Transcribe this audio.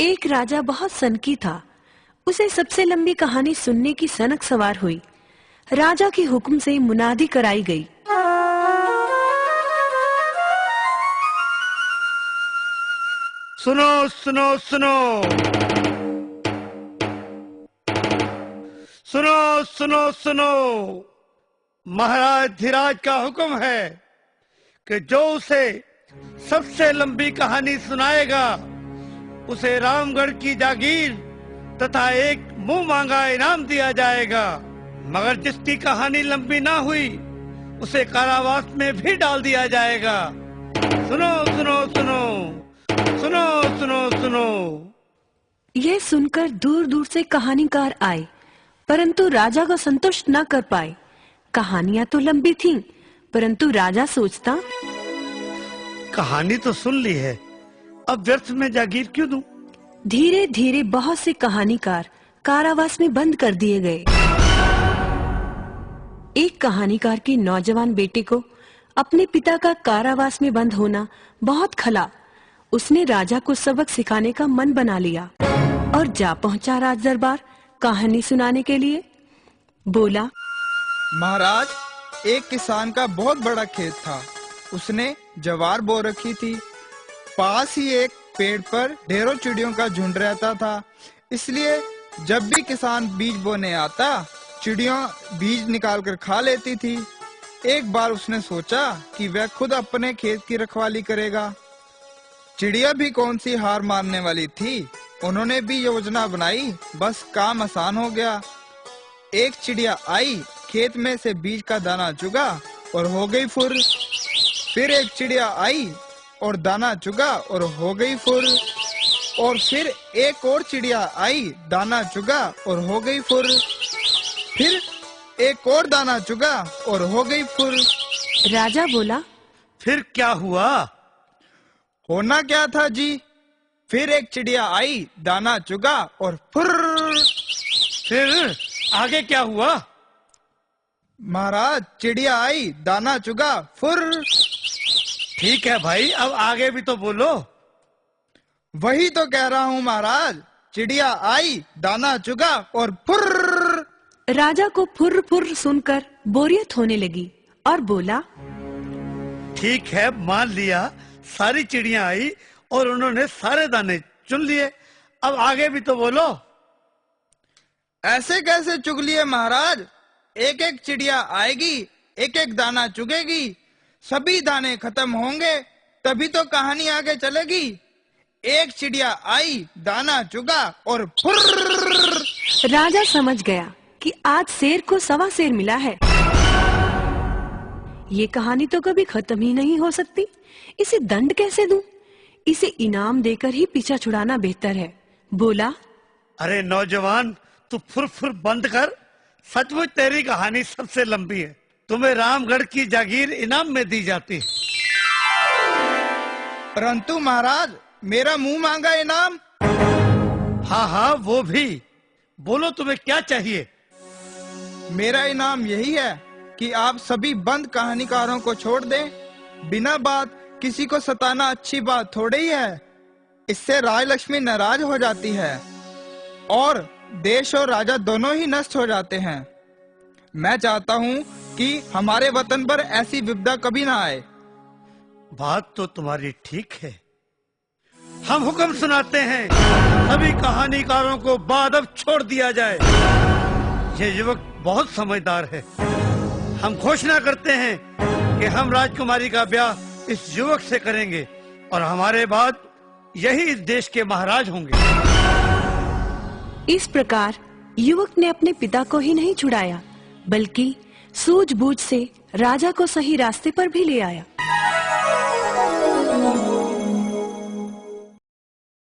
एक राजा बहुत सनकी था। उसे सबसे लंबी कहानी सुनने की सनक सवार हुई। राजा के हुक्म से मुनादी कराई गई। सुनो सुनो सुनो सुनो सुनो सुनो, महाराज धीराज का हुक्म है कि जो उसे सबसे लंबी कहानी सुनाएगा उसे रामगढ़ की जागीर तथा एक मुंह मांगा इनाम दिया जाएगा। मगर जिसकी कहानी लंबी ना हुई उसे कारावास में भी डाल दिया जाएगा। सुनो सुनो सुनो सुनो सुनो सुनो। यह सुनकर दूर दूर से कहानीकार आए, परंतु राजा को संतुष्ट न कर पाए। कहानियां तो लंबी थीं, परंतु राजा सोचता, कहानी तो सुन ली है, अब व्यर्थ में जागीर क्यों दूं? धीरे धीरे बहुत से कहानीकार कारावास में बंद कर दिए गए। एक कहानीकार के नौजवान बेटे को अपने पिता का कारावास में बंद होना बहुत खला। उसने राजा को सबक सिखाने का मन बना लिया और जा पहुंचा राज दरबार कहानी सुनाने के लिए। बोला, महाराज, एक किसान का बहुत बड़ा खेत था। उसने ज्वार बो रखी थी। पास ही एक पेड़ पर ढेरों चिड़ियों का झुंड रहता था। इसलिए जब भी किसान बीज बोने आता, चिड़ियों बीज निकालकर खा लेती थी। एक बार उसने सोचा कि वह खुद अपने खेत की रखवाली करेगा। चिड़िया भी कौन सी हार मानने वाली थी। उन्होंने भी योजना बनाई, बस काम आसान हो गया। एक चिड़िया आई, खेत में से बीज का दाना चुगा और हो गई फुर। फिर एक चिड़िया आई और दाना चुगा और हो गई फुर। और फिर एक और चिड़िया आई, दाना चुगा और हो गई फुर। फिर एक और दाना चुगा और हो गई फुर। राजा बोला, फिर क्या हुआ? होना क्या था जी? फिर एक चिड़िया आई, दाना चुगा और फुर। फिर आगे क्या हुआ? महाराज, चिड़िया आई, दाना चुगा, फुर। ठीक है भाई, अब आगे भी तो बोलो। वही तो कह रहा हूँ महाराज, चिड़िया आई, दाना चुगा और फुर। राजा को फुर फुर सुनकर बोरियत होने लगी और बोला, ठीक है, मान लिया, सारी चिड़िया आई और उन्होंने सारे दाने चुन लिए। अब आगे भी तो बोलो। ऐसे कैसे चुग लिए महाराज? एक एक चिड़िया आएगी, एक एक दाना चुगेगी, सभी दाने खत्म होंगे, तभी तो कहानी आगे चलेगी। एक चिड़िया आई, दाना चुगा और फुर्र। राजा समझ गया कि आज शेर को सवा शेर मिला है। ये कहानी तो कभी खत्म ही नहीं हो सकती। इसे दंड कैसे दूं? इसे इनाम देकर ही पीछा छुड़ाना बेहतर है। बोला, अरे नौजवान, तू फुर फुर बंद कर। सचमुच तेरी कहानी सबसे लंबी है। तुम्हें रामगढ़ की जागीर इनाम में दी जाती है। परंतु महाराज, मेरा मुंह मांगा इनाम। हाँ हाँ, वो भी बोलो, तुम्हें क्या चाहिए? मेरा इनाम यही है कि आप सभी बंद कहानीकारों को छोड़ दें। बिना बात किसी को सताना अच्छी बात थोड़ी ही है। इससे राजलक्ष्मी नाराज हो जाती है और देश और राजा दोनों ही नष्ट हो जाते हैं। मैं चाहता हूँ कि हमारे वतन पर ऐसी विपदा कभी ना आए। बात तो तुम्हारी ठीक है। हम हुक्म सुनाते हैं, सभी कहानीकारों को बादब छोड़ दिया जाए। ये युवक बहुत समझदार है। हम घोषणा करते हैं कि हम राजकुमारी का ब्याह इस युवक से करेंगे और हमारे बाद यही इस देश के महाराज होंगे। इस प्रकार युवक ने अपने पिता को ही नहीं छुड़ाया, बल्कि सूझबूझ से राजा को सही रास्ते पर भी ले आया।